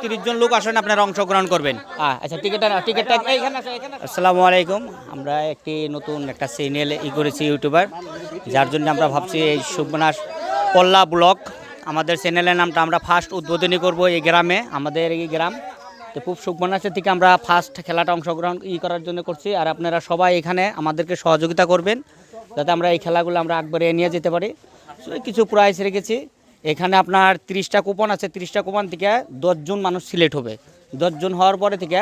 30 জন লোক আসেন, আপনারা অংশগ্রহণ করবেন। আচ্ছা, টিকিটটা এইখানে আছে। আসসালামু আলাইকুম। আমরা একটি নতুন একটা চ্যানেল করেছি ইউটিউবার, যার জন্য আমরা ভাবছি এই সুবনাস পল্লা ব্লগ আমাদের চ্যানেলের নামটা আমরা ফার্স্ট উদ্বোধনী করব এই গ্রামে। আমাদের এই গ্রাম তো খুব সুবনাসের থেকে আমরা ফার্স্ট খেলাটা অংশগ্রহণ করার জন্য করছি। আর আপনারা সবাই এখানে আমাদেরকে সহযোগিতা করবেন যাতে আমরা এই খেলাগুলো আমরা একবারে নিয়ে যেতে পারি। কিছু প্রাইজ রেখেছি এখানে। আপনার 30টা কুপন আছে, 30টা কুপন থেকে 10 জন মানুষ সিলেক্ট হবে। 10 জন হওয়ার পরে থেকে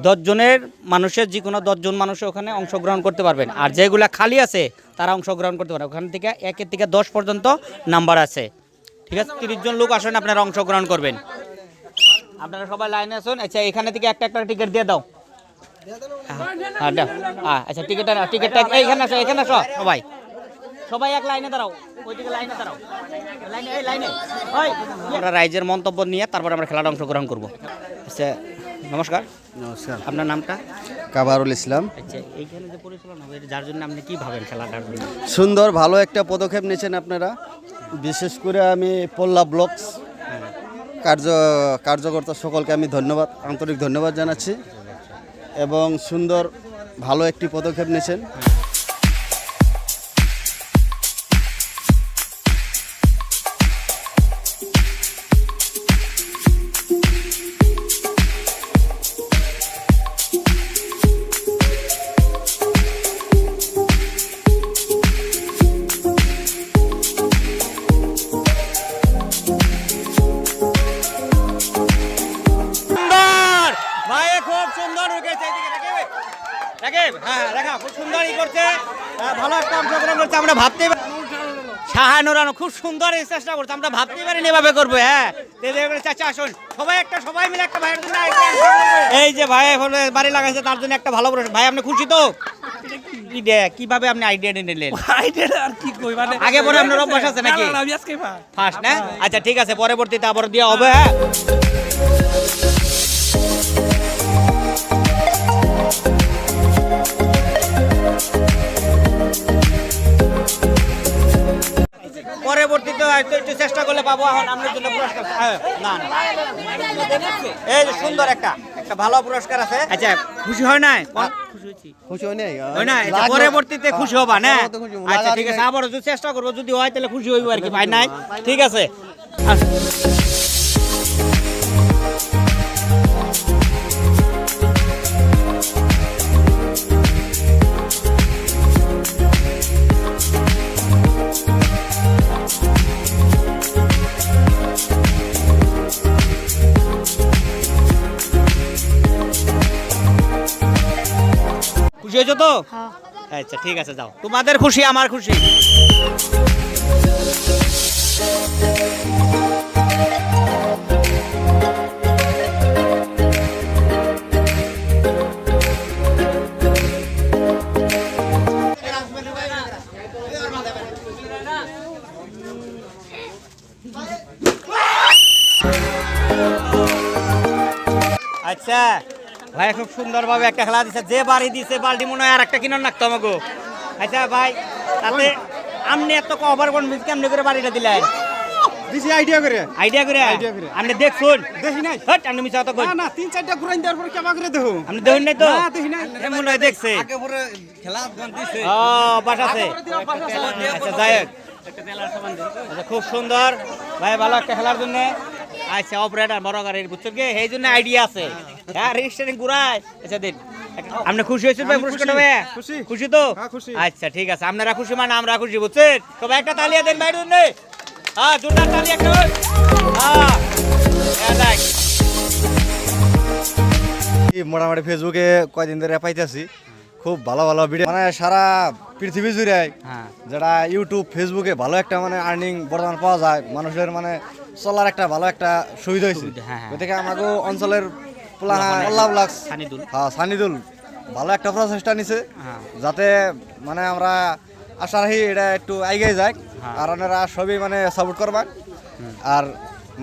10 জনের মানুষের যে কোনো 10 জন মানুষ ওখানে অংশগ্রহণ করতে পারবেন। আর যেগুলো খালি আছে তারা অংশগ্রহণ করতে পারবে। ওখান থেকে 1 থেকে 10 পর্যন্ত নাম্বার আছে, ঠিক আছে? 30 জন লোক আসেন, আপনারা অংশগ্রহণ করবেন। আপনারা সবাই লাইনে আসুন। আচ্ছা, এখানে থেকে একটা টিকিট দিয়ে দাও। আচ্ছা, টিকিটটা এইখানে আসো, এখানে আসো। সবাই এক লাইনে দাঁড়াও, ওইদিকে লাইনে দাঁড়াও, লাইনে। আমরা রাইজের মন্তব্য নিয়ে তারপর আমরা খেলাটা অংশগ্রহণ করবো। আচ্ছা, নমস্কার। নমস্কার। আপনার নামটা? কাবারুল ইসলাম। আচ্ছা, এইখানে যে পরিচালনা হবে যার জন্য আপনি কি ভাবেন খেলাটার জন্য? সুন্দর, ভালো একটা পদক্ষেপ নিয়েছেন আপনারা। বিশেষ করে আমি পল্লা ব্লগস কার্যকর্তা সকলকে আমি আন্তরিক ধন্যবাদ জানাচ্ছি এবং সুন্দর ভালো একটি পদক্ষেপ নিয়েছেন। খুব সুন্দরই করছে, ভালো একটা অংশগ্রহণ করছে। আমরা ভাবতে শাহানুরানো খুব সুন্দর চেষ্টা করছে, আমরা ভাবতেই পারিনি এভাবে করবো। হ্যাঁ, চাচা আসুন, সবাই মিলে একটা ভাইয়ের জন্য এই যে ভাই বাড়ি লাগাইছে তার জন্য একটা ভালো ভাই। আপনি খুশি তো? কিভাবে আপনি আইডিয়া নিলেন? আগে পরে আপনার অভ্যাস আছে নাকি? ফার্স্ট না? আচ্ছা, ঠিক আছে, পরবর্তীতে আবার দেওয়া হবে। হ্যাঁ, পরবর্তীতে একটু চেষ্টা করলে পাবো। এখন আপনার জন্য পুরস্কার না, এই যে সুন্দর একটা ভালো পুরস্কার আছে। আচ্ছা, খুশি হয় নাই? খুশি হয় নাই? পরবর্তীতে খুশি হবা না? আচ্ছা, ঠিক আছে, আবার চেষ্টা করবো, যদি হয় তাহলে খুশি হইব আর কি। ভাই নাই, ঠিক আছে। খুশি হয়েছো তো? আচ্ছা, ঠিক আছে, যাও। তোমাদের খুশি আমার খুশি। আচ্ছা ভাই, খুব সুন্দরভাবে একটা খেলা দিচ্ছে। যে বাড়ি দিচ্ছে বাল্টি মনে হয় আর একটা কিনার নাকতো আমাকে। আচ্ছা ভাই, তাতে আপনি এত ওভার কনফিডেন্স কেমনি করে বাড়িটা দিলেন? আইডিয়া করে আপনি দেখুন? দেখি নাই। হট, আপনি মিছা কথা কই না, 3-4টা ঘুরাই দেওয়ার পরে কেমন করে দেখো? আপনি দেখুন নাই তো? না, দেখি নাই। এমন হয় দেখছে। আগে পরে খেলা গান দিছে। ও, বাস আছে। আচ্ছা, যাই হোক। আচ্ছা, খুব সুন্দর ভাই, ভালো একটা খেলার জন্য। আচ্ছা, অপারেটর বড় গাড়ির বুঝছেন কি, এই জন্য আইডিয়া আছে। হ্যাঁ, রেজিস্ট্রেশন ঘুরায়। আচ্ছা, দিন। আপনি খুশি হয়েছেন ভাই পুরস্কার হবে? খুশি তো? আচ্ছা, ঠিক আছে, আপনারা খুশি মানে আমরা খুশি, বুঝছেন? তবে একটা তালিয়া দেন ভাইয়ের জন্য। হ্যাঁ, জোরদার তালি একটা। মোটামুটি ফেসবুকে কয়দিন ধরে পাইতেছি খুব ভালো ভালো ভিডিও, মানে সারা পৃথিবী জুড়ে যারা ইউটিউব ফেসবুকে ভালো একটা মানে আর্নিং বর্তমান পাওয়া যায়, মানুষের মানে চলার একটা ভালো একটা সুবিধা হয়েছে। গতিকে আমাকে অঞ্চলের সানিদুল ভালো একটা প্রচেষ্টা নিছে যাতে মানে আমরা আশা রাখি এটা একটু এগিয়ে যায়। আর ওনারা সবই মানে সাপোর্ট করবেন। আর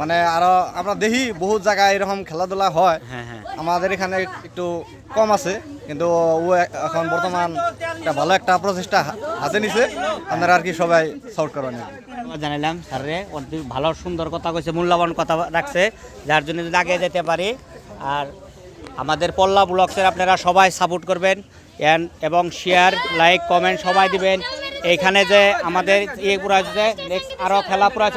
মানে আরো আমরা দেখি বহুত জায়গায় এরকম খেলাধুলা হয়, হ্যাঁ হ্যাঁ আমাদের এখানে একটু কম আছে, কিন্তু ও এখন বর্তমান একটা ভালো একটা প্রচেষ্টা হাতে নিছে, আপনারা আর কি সবাই সাপোর্ট করেন। ধন্যবাদ জানাইলাম স্যারে, অনেক ভালো সুন্দর কথা কইছে, মূল্যবান কথা রাখছে, যার জন্য যদি আগে যেতে পারি। আর আমাদের পল্লা ব্লগসের আপনারা সবাই সাপোর্ট করবেন এবং শেয়ার লাইক কমেন্ট সবাই দিবেন। এইখানে যে আমাদের ইয়ে পুরো আছে, নেক্সট আরও খেলা পুরো আছে।